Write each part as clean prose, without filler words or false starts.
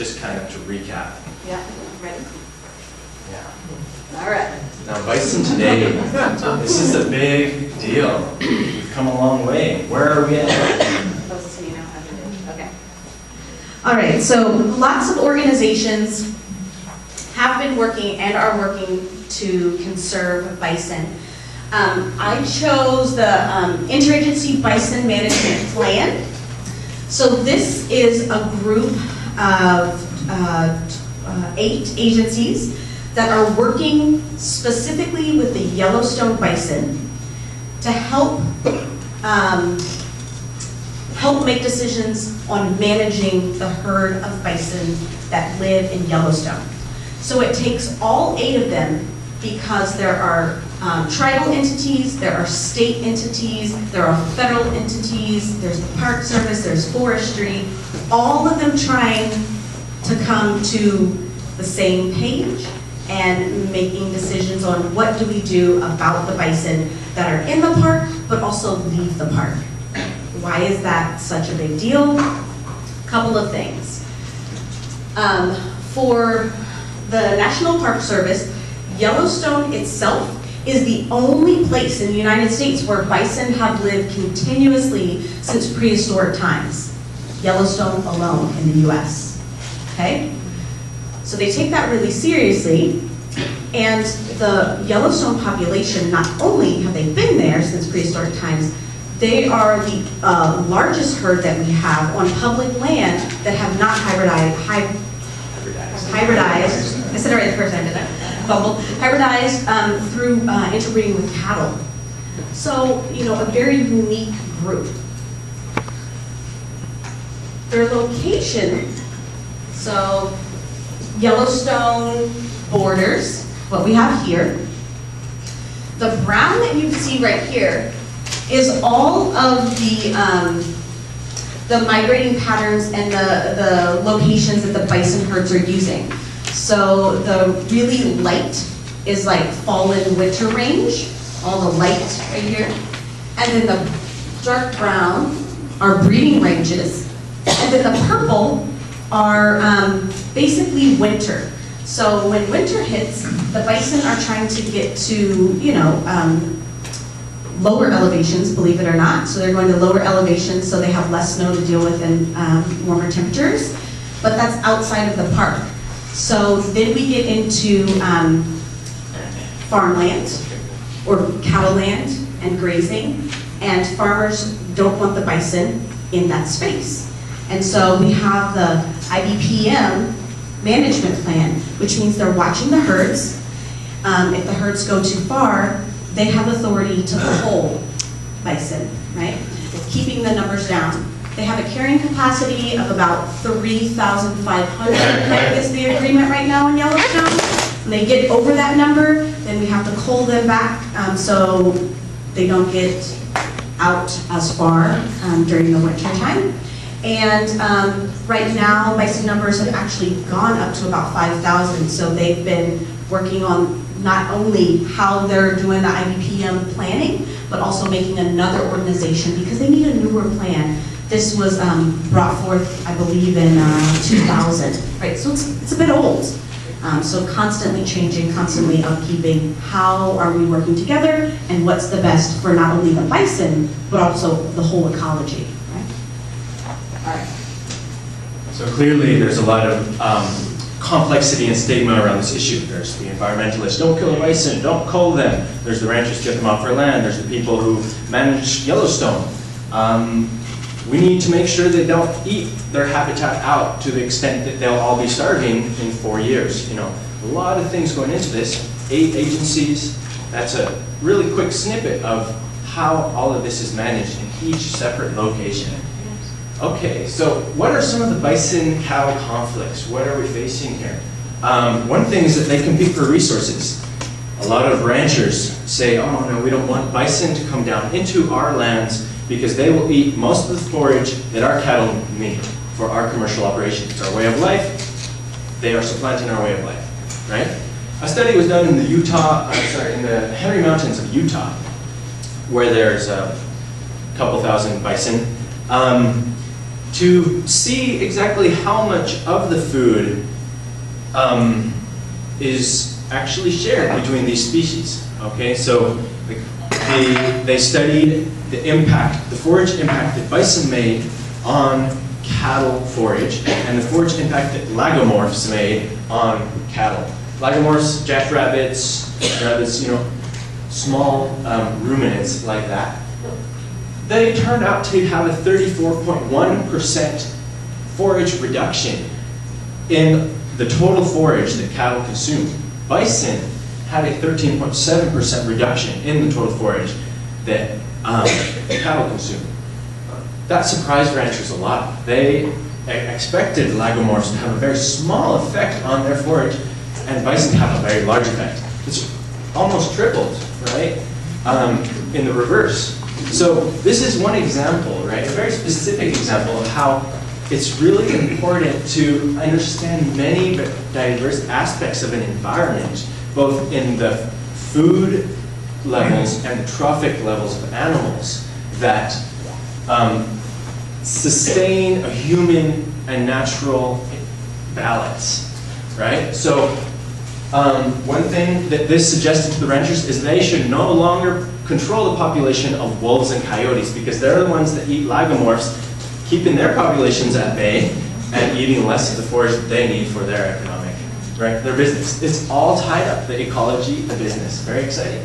just kind of to recap. Yeah, ready? Yeah. All right. Now, bison today, this is a big deal. We've come a long way. Where are we at? Supposed to, you know how to do. Okay. All right, so lots of organizations have been working and are working to conserve bison. I chose the Interagency Bison Management Plan. So this is a group of 8 agencies that are working specifically with the Yellowstone bison to help make decisions on managing the herd of bison that live in Yellowstone. So it takes all 8 of them because there are tribal entities, there are state entities, there are federal entities, there's the Park Service, there's forestry, all of them trying to come to the same page and making decisions on what do we do about the bison that are in the park, but also leave the park. Why is that such a big deal? Couple of things. For the National Park Service, Yellowstone itself is the only place in the United States where bison have lived continuously since prehistoric times. Yellowstone alone in the US, okay? So they take that really seriously, and the Yellowstone population, not only have they been there since prehistoric times, they are the largest herd that we have on public land that have not hybridized. I said it right the first time, didn't I? Bumbled. Hybridized through interbreeding with cattle. So, you know, a very unique group. Their location, so Yellowstone borders, what we have here. The brown that you see right here is all of the migrating patterns and the locations that the bison herds are using. So the really light is like fall and winter range, all the light right here. And then the dark brown are breeding ranges. And then the purple are basically winter. So when winter hits, the bison are trying to get to, you know, lower elevations, believe it or not. So they're going to lower elevations so they have less snow to deal with and warmer temperatures. But that's outside of the park. So then we get into farmland or cattle land and grazing, and farmers don't want the bison in that space. And so we have the IBPM management plan, which means they're watching the herds. If the herds go too far, they have authority to cull bison, right? Keeping the numbers down. They have a carrying capacity of about 3,500 is the agreement right now in Yellowstone. When they get over that number, then we have to cull them back so they don't get out as far during the winter time. And right now, bison numbers have actually gone up to about 5,000. So they've been working on not only how they're doing the IBPM planning, but also making another organization because they need a newer plan. This was brought forth, I believe, in 2000, right? So it's a bit old. So constantly changing, constantly upkeeping. How are we working together, and what's the best for not only the bison, but also the whole ecology, right? All right. So clearly there's a lot of complexity and stigma around this issue. There's the environmentalists, don't kill the bison, don't cull them. There's the ranchers, get them off their land. There's the people who manage Yellowstone. We need to make sure they don't eat their habitat out to the extent that they'll all be starving in 4 years. You know, a lot of things going into this. 8 agencies. That's a really quick snippet of how all of this is managed in each separate location. Okay, so what are some of the bison-cow conflicts? What are we facing here? One thing is that they compete for resources. A lot of ranchers say, oh no, we don't want bison to come down into our lands because they will eat most of the forage that our cattle need for our commercial operations. It's our way of life. They are supplanting our way of life, right? A study was done in the in the Henry Mountains of Utah, where there's a couple thousand bison. to see exactly how much of the food is actually shared between these species. Okay, so they studied the impact, the forage impact that bison made on cattle forage, and the forage impact that lagomorphs made on cattle. Lagomorphs, jackrabbits, rabbits, small ruminants like that. They turned out to have a 34.1% forage reduction in the total forage that cattle consumed. Bison had a 13.7% reduction in the total forage that cattle consumed. That surprised ranchers a lot. They expected lagomorphs to have a very small effect on their forage, and bison have a very large effect. It's almost tripled, right, in the reverse. So this is one example, right, a very specific example of how it's really important to understand many diverse aspects of an environment, both in the food levels and the trophic levels of animals that sustain a human and natural balance, right? So one thing that this suggested to the ranchers is they should no longer control the population of wolves and coyotes, because they're the ones that eat lagomorphs, keeping their populations at bay and eating less of the forage that they need for their economic, right, their business. It's all tied up, the ecology, the business. Very exciting.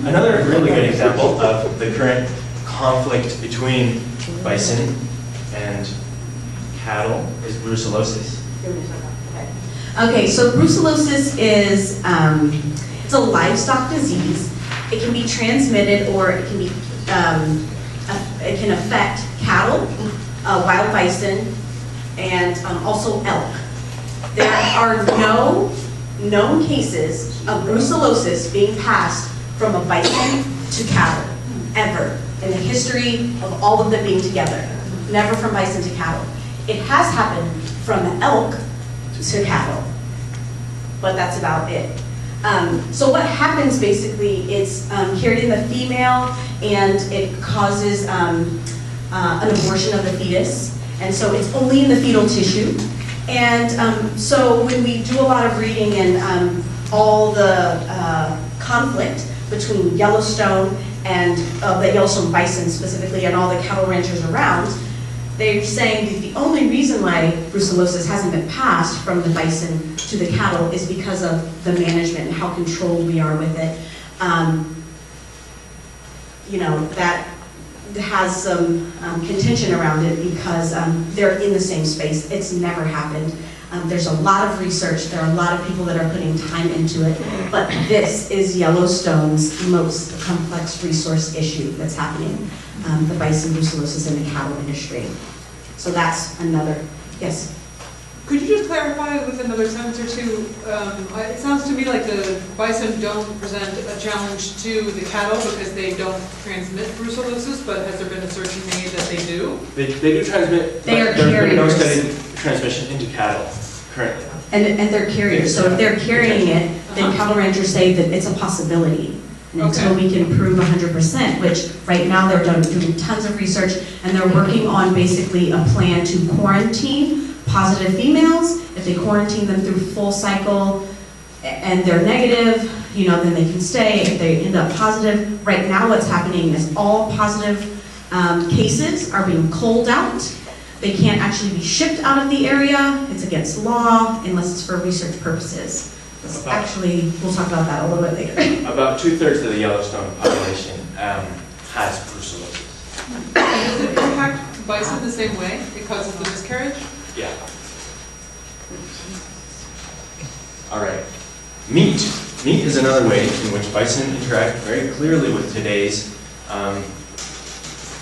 Another really good example of the current conflict between bison and cattle is brucellosis. Okay, so brucellosis is it's a livestock disease. It can be transmitted, or it can be it can affect cattle, wild bison, and also elk. There are no known cases of brucellosis being passed from a bison to cattle, ever, in the history of all of them being together. Never from bison to cattle. It has happened from elk to cattle, but that's about it. So what happens basically, it's carried in the female, and it causes an abortion of the fetus, and so it's only in the fetal tissue. And so when we do a lot of reading and all the conflict between Yellowstone and the Yellowstone bison specifically, and all the cattle ranchers around, they're saying that the only reason why brucellosis hasn't been passed from the bison to the cattle is because of the management and how controlled we are with it. That has some contention around it, because they're in the same space. It's never happened. There's a lot of research. There are a lot of people that are putting time into it. But this is Yellowstone's most complex resource issue that's happening, the bison brucellosis in the cattle industry. So that's another, yes? Could you just clarify with another sentence or two? It sounds to me like the bison don't present a challenge to the cattle because they don't transmit brucellosis, but has there been assertion made that they do? They do transmit, they are there's been no carriers. study transmission into cattle currently. And they're carriers, so if they're carrying it, then cattle ranchers say that it's a possibility. And until we can prove 100%, which right now they're doing tons of research, and they're working on basically a plan to quarantine positive females. If they quarantine them through full cycle and they're negative, then they can stay. If they end up positive, right now what's happening is all positive cases are being culled out. They can't actually be shipped out of the area. It's against law unless it's for research purposes. Actually, we'll talk about that a little bit later. About 2/3 of the Yellowstone population has brucellosis. Does it impact bison the same way? It causes the miscarriage? Yeah. All right. Meat. Meat is another way in which bison interact very clearly with today's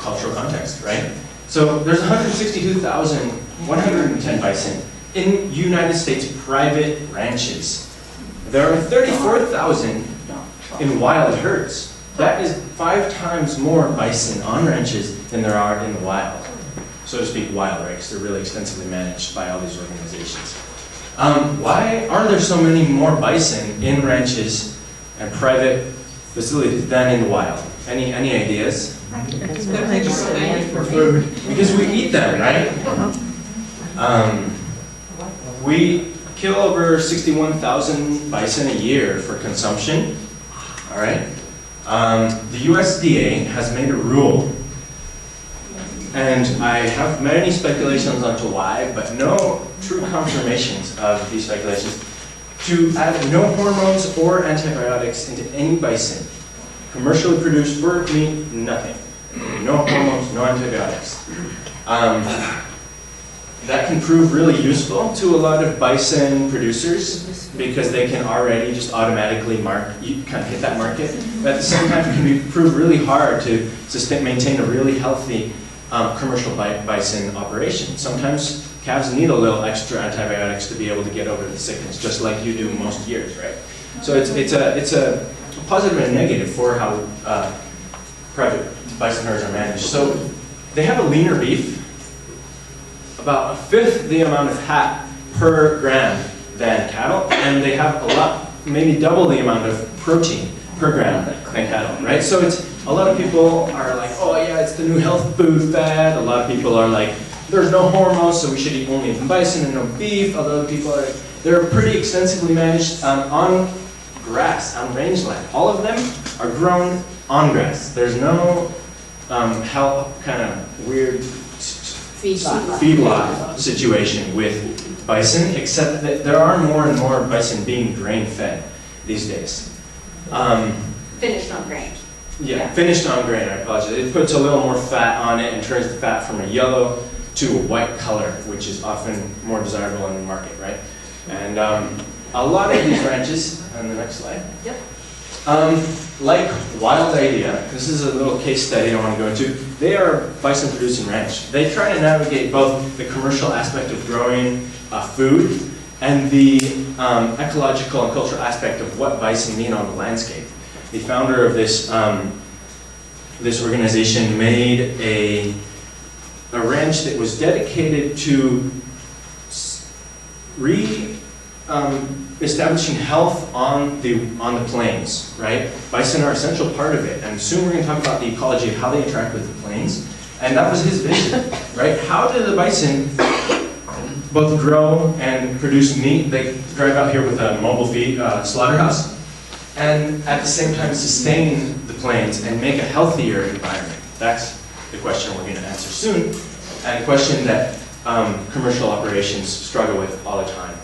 cultural context, right? So there's 162,110 bison in United States private ranches. There are 34,000 in wild herds. That is 5 times more bison on ranches than there are in the wild. So to speak, wild, right? Because they're really extensively managed by all these organizations. Why aren't there so many more bison in ranches and private facilities than in the wild? Any ideas? For food, because we eat them, right? We kill over 61,000 bison a year for consumption, all right? The USDA has made a rule, and I have many speculations onto why, but no true confirmations of these speculations, to add no hormones or antibiotics into any bison. Commercially produced for meat, nothing. No hormones, no antibiotics. That can prove really useful to a lot of bison producers because they can already just automatically kind of hit that market. But at the same time, it can prove really hard to maintain a really healthy commercial bison operation. Sometimes calves need a little extra antibiotics to be able to get over the sickness, just like you do most years, right? So it's a positive and a negative for how private bison herds are managed. So they have a leaner beef, about 1/5 the amount of fat per gram than cattle, and they have a lot, maybe double the amount of protein per gram than cattle, right? So it's, a lot of people are like, oh yeah, it's the new health food fad. A lot of people are like, there's no hormones, so we should eat only bison and no beef. Other people are, they're pretty extensively managed on grass, on rangeland. All of them are grown on grass. There's no kind of weird feedlot situation with bison, except that there are more and more bison being grain-fed these days. Finished on grain. Yeah, finished on grain, I apologize. It puts a little more fat on it and turns the fat from a yellow to a white color, which is often more desirable in the market, right? And a lot of these ranches, on the next slide, Yep. like Wild Idea, this is a little case study I want to go into. They are bison producing ranch. They try to navigate both the commercial aspect of growing food and the ecological and cultural aspect of what bison mean on the landscape. The founder of this this organization made a ranch that was dedicated to establishing health on the plains, right? Bison are an essential part of it, and soon we're going to talk about the ecology of how they interact with the plains. And that was his vision, right? How do the bison both grow and produce meat? They drive out here with a mobile feed slaughterhouse, and at the same time sustain the plains and make a healthier environment. That's the question we're going to answer soon, and a question that commercial operations struggle with all the time.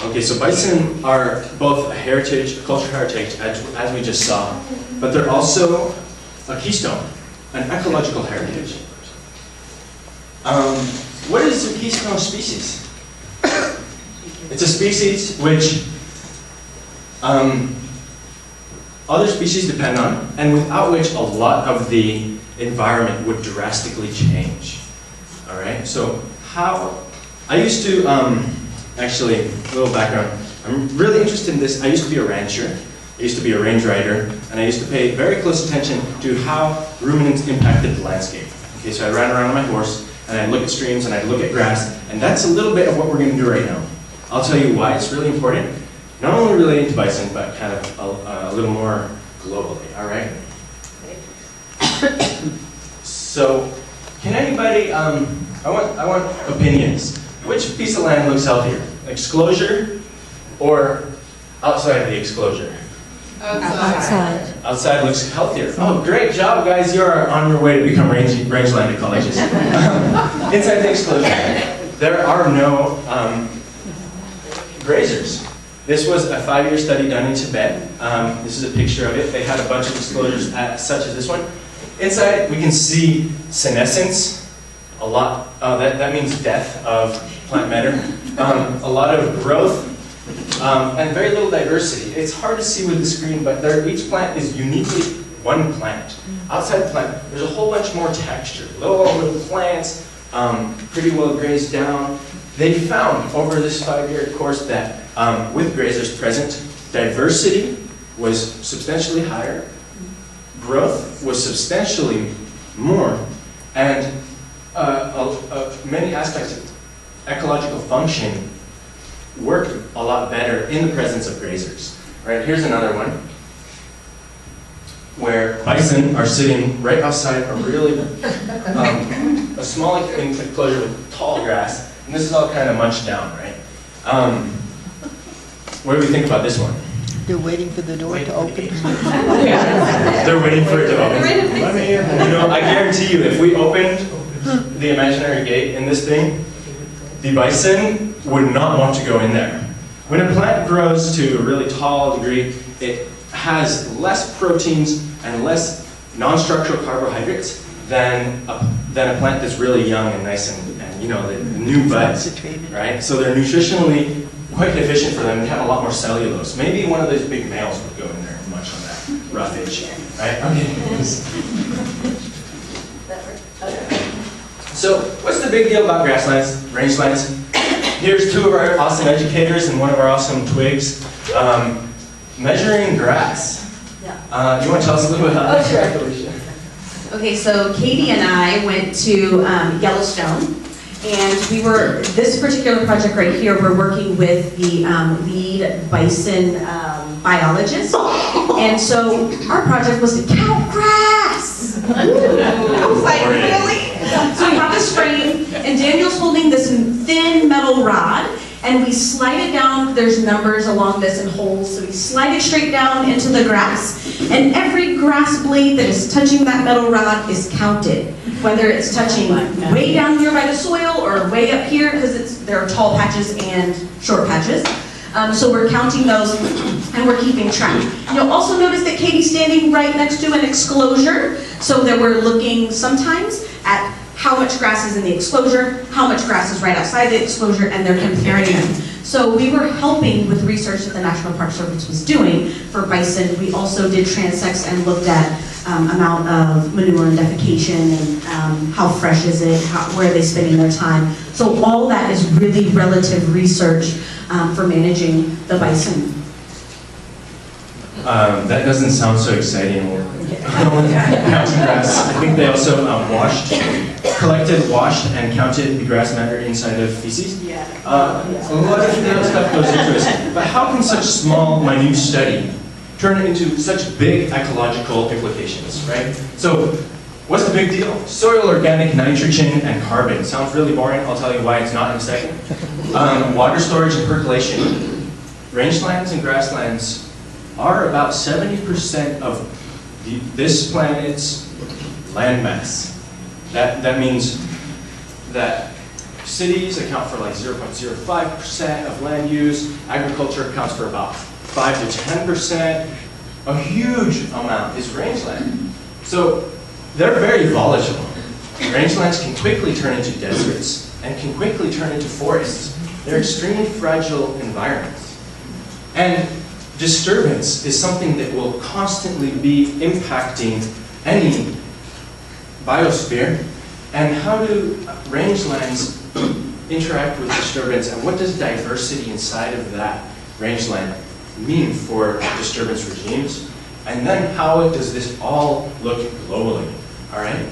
Okay, so bison are both a heritage, a cultural heritage, as we just saw, but they're also a keystone, an ecological heritage. What is a keystone species? It's a species which other species depend on, and without which a lot of the environment would drastically change. All right, so I used to, actually, a little background. I'm really interested in this. I used to be a rancher. I used to be a range rider, and I used to pay very close attention to how ruminants impacted the landscape. Okay, so I ran around on my horse, and I'd look at streams, and I'd look at grass, and that's a little bit of what we're going to do right now. I'll tell you why it's really important, not only relating to bison, but kind of a little more globally, all right? So, can anybody, I want opinions. Which piece of land looks healthier? Exclosure or outside of the exclosure? Outside. Outside looks healthier. Oh, great job, guys. You're on your way to become rangeland ecologists. Inside the exclosure, there are no grazers. This was a 5-year study done in Tibet. This is a picture of it. They had a bunch of exclosures such as this one. Inside, we can see senescence. A lot, that means death of plant matter. A lot of growth, and very little diversity. It's hard to see with the screen, but each plant is uniquely one plant. Outside the plant, there's a whole bunch more texture. Little plants, pretty well grazed down. They found over this 5-year course that with grazers present, diversity was substantially higher, growth was substantially more, and many aspects of ecological function work a lot better in the presence of grazers. Right, here's another one. where bison are sitting right outside a really, a small enclosure with tall grass, and this is all kind of munched down, right? What do we think about this one? They're waiting for the door to open. They're waiting for it to open. You know, I guarantee you, if we opened the imaginary gate in this thing, the bison would not want to go in there. When a plant grows to a really tall degree, it has less proteins and less non-structural carbohydrates than a plant that's really young and nice and you know, the new buds, right? So they're nutritionally quite efficient for them and have a lot more cellulose. Maybe one of those big males would go in there and munch on that roughage, right? Okay. So what's the big deal about grasslands, rangelands? Here's two of our awesome educators and one of our awesome twigs measuring grass. You want to tell us a little bit about that? Felicia? Okay, so Katie and I went to Yellowstone, and this particular project right here, we're working with the lead bison biologist, and so our project was to count grass. I was like, really? So we have this frame, and Daniel's holding this thin metal rod, and we slide it down. There's numbers along this and holes, so we slide it straight down into the grass, and every grass blade that is touching that metal rod is counted, whether it's touching way down here by the soil or way up here, because there are tall patches and short patches. So we're counting those, and we're keeping track. You'll also notice that Katie's standing right next to an exclosure, so that we're looking sometimes at how much grass is in the exclosure, how much grass is right outside the exclosure, and they're comparing them. So we were helping with research that the National Park Service was doing for bison. We also did transects and looked at amount of manure and defecation and how fresh is it, where are they spending their time. So all that is really relative research for managing the bison. That doesn't sound so exciting. Counting grass. I think they also collected, washed, and counted the grass matter inside of feces. A lot of stuff goes into this. But how can such small, minute study turn into such big ecological implications, right? So, what's the big deal? Soil organic nitrogen and carbon. Sounds really boring. I'll tell you why it's not in a second. Water storage and percolation. Rangelands and grasslands are about 70% of this planet's landmass. That means that cities account for like 0.05% of land use, agriculture accounts for about 5 to 10%. A huge amount is rangeland. So they're very volatile. Rangelands can quickly turn into deserts and can quickly turn into forests. They're extremely fragile environments. And disturbance is something that will constantly be impacting any biosphere. And how do rangelands interact with disturbance, and what does diversity inside of that rangeland mean for disturbance regimes? And then how does this all look globally? All right?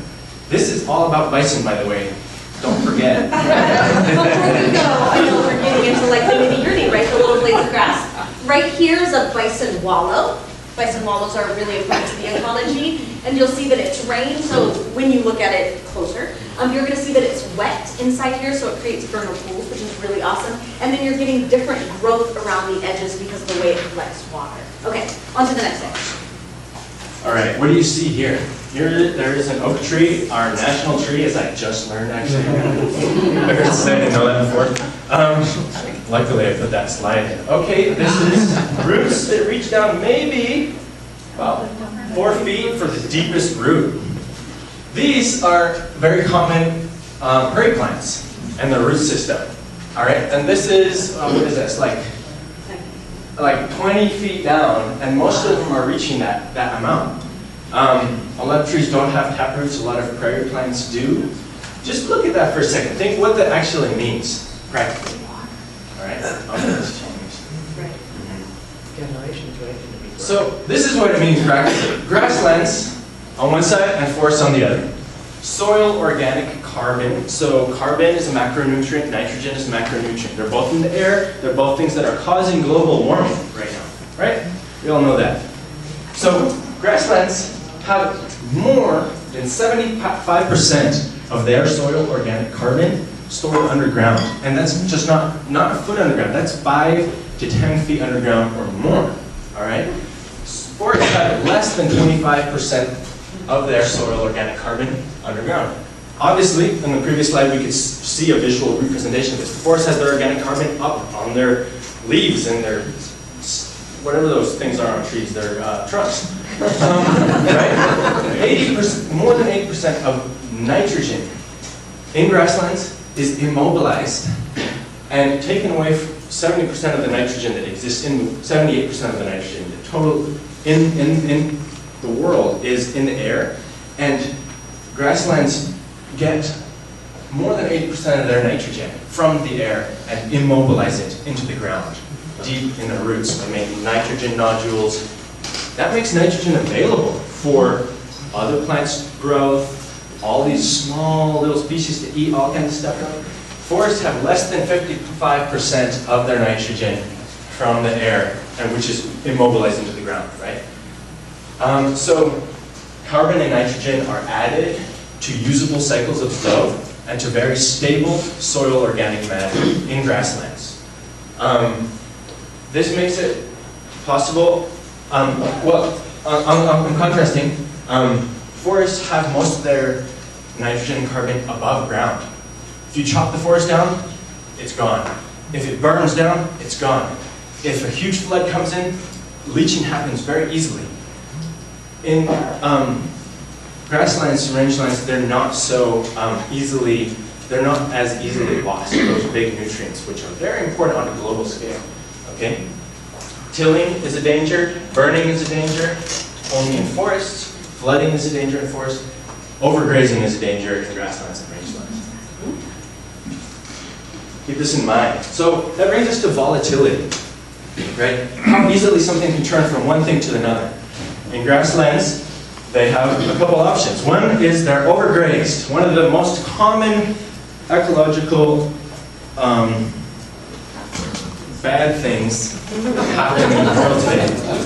This is all about bison, by the way. Don't forget. Before we go, I know we're getting into like the nitty-gritty, right? The little blades of grass. Right here is a bison wallow. Bison wallows are really important to the ecology, and you'll see that it's rain, so when you look at it closer, you're going to see that it's wet inside here, so it creates vernal pools, which is really awesome. And then you're getting different growth around the edges because of the way it collects water. Okay, on to the next thing. All right, what do you see here? Here, there is an oak tree, our national tree, as I just learned, actually. I heard it say, I didn't know that before. Luckily, I put that slide in. Okay, this is roots that reach down maybe about 4 feet for the deepest root. These are very common prairie plants and the root system. All right, and this is, what is this, like 20 feet down, and most of them are reaching that amount. A lot of trees don't have taproots, a lot of prairie plants do. Just look at that for a second. Think what that actually means, practically. All right? So this is what it means practically. Grasslands on one side and forests on the other. Soil organic carbon. So carbon is a macronutrient, nitrogen is a macronutrient. They're both in the air. They're both things that are causing global warming right now. Right? We all know that. So grasslands have more than 75% of their soil organic carbon stored underground. And that's just not a foot underground, that's 5 to 10 feet underground or more, all right? Forests have less than 25% of their soil organic carbon underground. Obviously, in the previous slide, we could see a visual representation of this. The forest has their organic carbon up on their leaves and their, whatever those things are on trees, their trunks. Right? 80%, more than 80% of nitrogen in grasslands is immobilized and taken away. 70% of the nitrogen that exists in, 78% of the nitrogen, the total in the world is in the air, and grasslands get more than 80% of their nitrogen from the air and immobilize it into the ground, deep in the roots. They make nitrogen nodules. That makes nitrogen available for other plants' growth, all these small little species to eat all kinds of stuff. Forests have less than 55% of their nitrogen from the air, and which is immobilized into the ground, right? So carbon and nitrogen are added to usable cycles of flow and to very stable soil organic matter in grasslands. This makes it possible, I'm contrasting, forests have most of their nitrogen and carbon above ground. If you chop the forest down, it's gone. If it burns down, it's gone. If a huge flood comes in, leaching happens very easily. In grasslands and rangelands, they're not so they're not as easily lost, those big nutrients, which are very important on a global scale, okay? Tilling is a danger, burning is a danger, only in forests, flooding is a danger in forests, overgrazing is a danger in grasslands and rangelands. Keep this in mind. So that brings us to volatility, right? How easily something can turn from one thing to another. In grasslands, they have a couple options. One is they're overgrazed. One of the most common ecological bad things happening in the world today